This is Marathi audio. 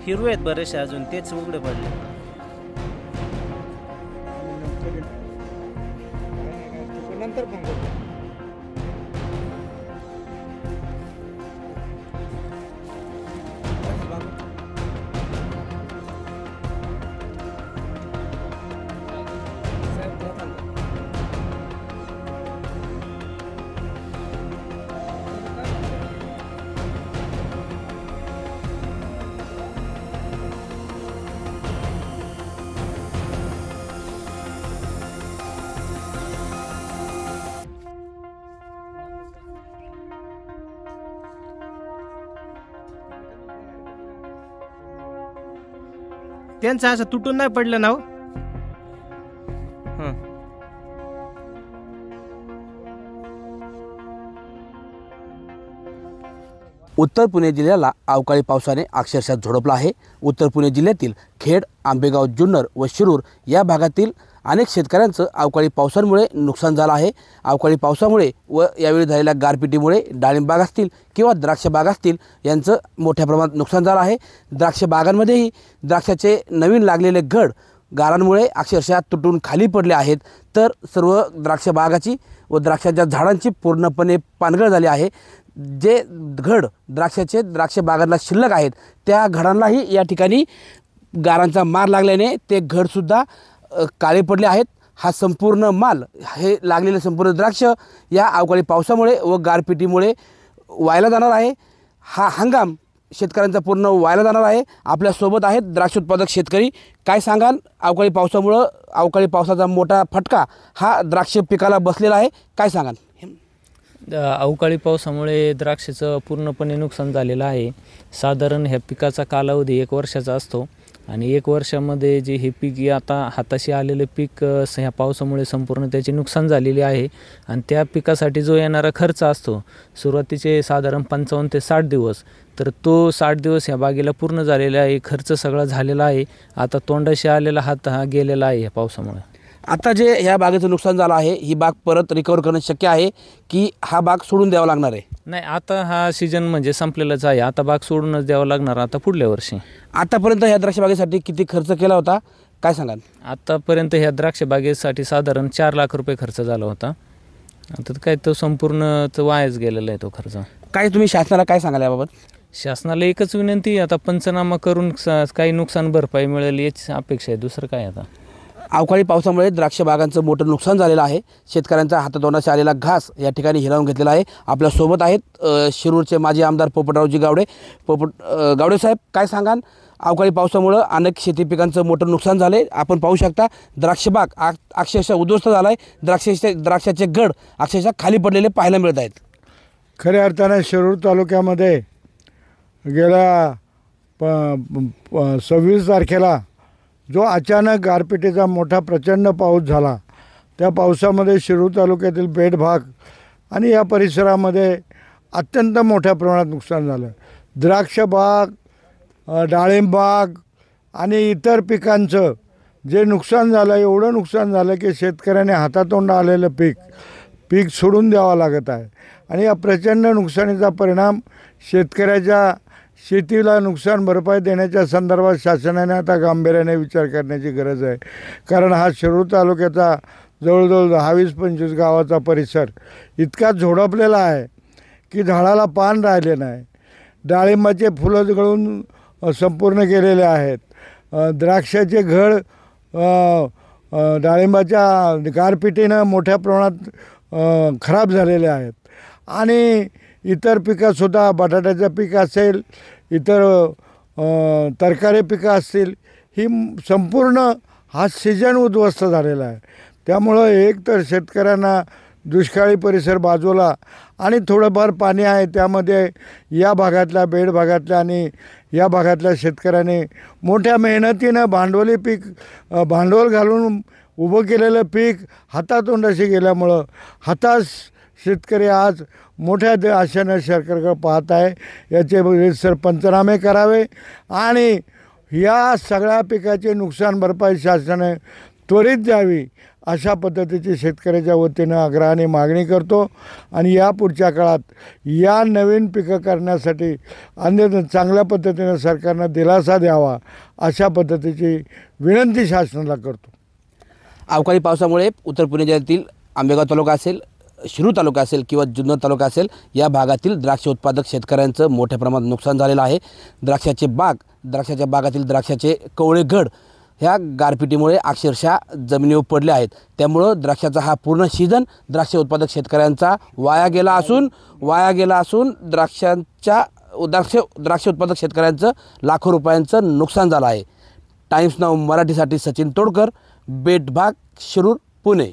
हिरवे आहेत बरेचसे, अजून तेच उघडे पडले. नंतर फोन करतो. त्यांचं असं तुटून नाही पडलं ना हो. उत्तर पुणे जिल्ह्याला अवकाळी पावसाने अक्षरशः झोडपलं आहे. उत्तर पुणे जिल्ह्यातील खेड, आंबेगाव, जुन्नर व शिरूर या भागातील अनेक शेतकऱ्यांचं अवकाळी पावसामुळे नुकसान झालं आहे. अवकाळी पावसामुळे व यावेळी झालेल्या गारपिटीमुळे डाळिंब बाग असतील किंवा द्राक्ष बाग असतील यांचं मोठ्या प्रमाणात नुकसान झालं आहे. द्राक्ष बागांमध्येही द्राक्षाचे नवीन लागलेले घड गारांमुळे अक्षरशः तुटून खाली पडले आहेत. तर सर्व द्राक्ष बागाची व द्राक्षाच्या झाडांची पूर्णपणे पानगळ झाली आहे. जे घड द्राक्ष बागांना शिल्लक आहेत त्या घडांनाही या ठिकाणी गारांचा मार लागल्याने ते घडसुद्धा काळे पडले आहेत. हा संपूर्ण माल, हे लागलेले संपूर्ण द्राक्ष या अवकाळी पावसामुळे व गारपिटीमुळे वायला जाणार आहे. हा हंगाम शेतकऱ्यांचा पूर्ण वायला जाणार आहे. आपल्यासोबत आहेत द्राक्ष उत्पादक शेतकरी. काय सांगाल, अवकाळी पावसाचा मोठा फटका हा द्राक्ष पिकाला बसलेला आहे, काय सांगाल? अवकाळी पावसामुळे द्राक्षाचं पूर्णपणे नुकसान झालेलं आहे. साधारण ह्या पिकाचा कालावधी 1 वर्षाचा असतो आणि 1 वर्षामध्ये जे हे पीक आता हाताशी आलेलं पीक ह्या पावसामुळे संपूर्ण त्याचे नुकसान झालेले आहे. आणि त्या पिकासाठी जो येणारा खर्च असतो सुरुवातीचे साधारण 55 ते 60 दिवस, तर तो 60 दिवस ह्या बागेला पूर्ण झालेला आहे. खर्च सगळा झालेला आहे. आता तोंडाशी आलेला हात हा गेलेला आहे ह्या पावसामुळे. आता जे ह्या बागेचं नुकसान झालं आहे, ही बाग परत रिकवर करणं शक्य आहे की हा बाग सोडून द्यावा लागणार आहे? नाही, आता हा सीजन म्हणजे संपलेलाच आहे. आता बाग सोडूनच द्यावा लागणार आता पुढल्या वर्षी. आतापर्यंत ह्या द्राक्ष बागेसाठी किती खर्च केला होता, काय सांगाल? आतापर्यंत ह्या द्राक्ष बागेसाठी साधारण 4 लाख रुपये खर्च झाला होता. आता काय तो संपूर्ण वायाच गेलेला आहे तो खर्च. काय तुम्ही शासनाला काय सांगाल याबाबत? शासनाला एकच विनंती, आता पंचनामा करून काही नुकसान भरपाई मिळेल याची अपेक्षा आहे, दुसरं काय. आता अवकाळी पावसामुळे द्राक्ष बागांचं मोठं नुकसान झालेलं आहे. शेतकऱ्यांचा हातातोंडाशी आलेला घास या ठिकाणी हिरावून घेतलेला आहे. आपल्यासोबत आहेत शिरूरचे माजी आमदार पोपटरावजी गावडे. गावडे साहेब, काय सांगाल, अवकाळी पावसामुळे अनेक शेती पिकांचं मोठं नुकसान झालं आहे. आपण पाहू शकता द्राक्ष बाग अक्षरशः उद्ध्वस्त झाला आहे. द्राक्षाचे घड अक्षरशः खाली पडलेले पाहायला मिळत आहेत. खऱ्या अर्थाने शिरूर तालुक्यामध्ये गेल्या 26 तारखेला जो अचानक गारपिटीचा मोठा प्रचंड पाऊस झाला, त्या पावसामध्ये शिरूर तालुक्यातील बेट भाग आणि या परिसरामध्ये अत्यंत मोठ्या प्रमाणात नुकसान झालं. द्राक्ष बाग, डाळिंब बाग आणि इतर पिकांचं जे नुकसान झालं, एवढं नुकसान झालं की शेतकऱ्याने हातातोंड आलेलं पीक सोडून द्यावं लागत आहे. आणि या प्रचंड नुकसानीचा परिणाम शेतकऱ्याच्या शेतीला नुकसान भरपाई देण्याच्या संदर्भात शासनाने आता गांभीर्याने विचार करण्याची गरज आहे. कारण हा शिरूर तालुक्याचा जवळजवळ 10-25 गावाचा परिसर इतका झोडपलेला आहे की झाडाला पान राहिले नाही. डाळिंबाचे फुलं गळून संपूर्ण गेलेले आहेत. द्राक्षाचे घड डाळिंबाच्या गारपिटीनं मोठ्या प्रमाणात खराब झालेले आहेत. आणि इतर पिकंसुद्धा, बटाट्याचं पीक असेल, इतर तरकारी पिकं असतील, ही संपूर्ण हा सीजन उद्ध्वस्त झालेला आहे. त्यामुळं एक तर शेतकऱ्यांना दुष्काळी परिसर बाजूला आणि थोडंफार पाणी आहे त्यामध्ये या भागातल्या, बेड भागातल्या आणि या भागातल्या शेतकऱ्यांनी मोठ्या मेहनतीनं भांडवल घालून उभं केलेलं पीक हातातोंडाशी गेल्यामुळं हताश शेतकरी आज मोठ्या आशेनं सरकारकडे पाहत आहे. याचे पंचनामे करावे आणि या सगळ्या पिकाची नुकसान भरपाई शासनाने त्वरित द्यावी अशा पद्धतीची शेतकऱ्याच्या वतीनं आग्रहाने मागणी करतो आणि या पुढच्या काळात या नवीन पिकं करण्यासाठी अन्य चांगल्या पद्धतीनं सरकारनं दिलासा द्यावा अशा पद्धतीची विनंती शासनाला करतो. अवकाळी पावसामुळे उत्तर पुणे जिल्ह्यातील आंबेगाव तालुका असेल, शिरूर तालुका असेल किंवा जुन्नर तालुका असेल या भागातील द्राक्ष उत्पादक शेतकऱ्यांचं मोठ्या प्रमाणात नुकसान झालेलं आहे. द्राक्षाच्या बागातील द्राक्षाचे कवळे घड ह्या गारपिटीमुळे अक्षरशः जमिनीवर पडले आहेत. त्यामुळं द्राक्षाचा हा पूर्ण सीझन द्राक्ष उत्पादक शेतकऱ्यांचा वाया गेला असून द्राक्ष उत्पादक शेतकऱ्यांचं लाखो रुपयांचं नुकसान झालं आहे. टाइम्स नाऊ मराठीसाठी सचिन तोडकर, बेटभाग, शिरूर, पुणे.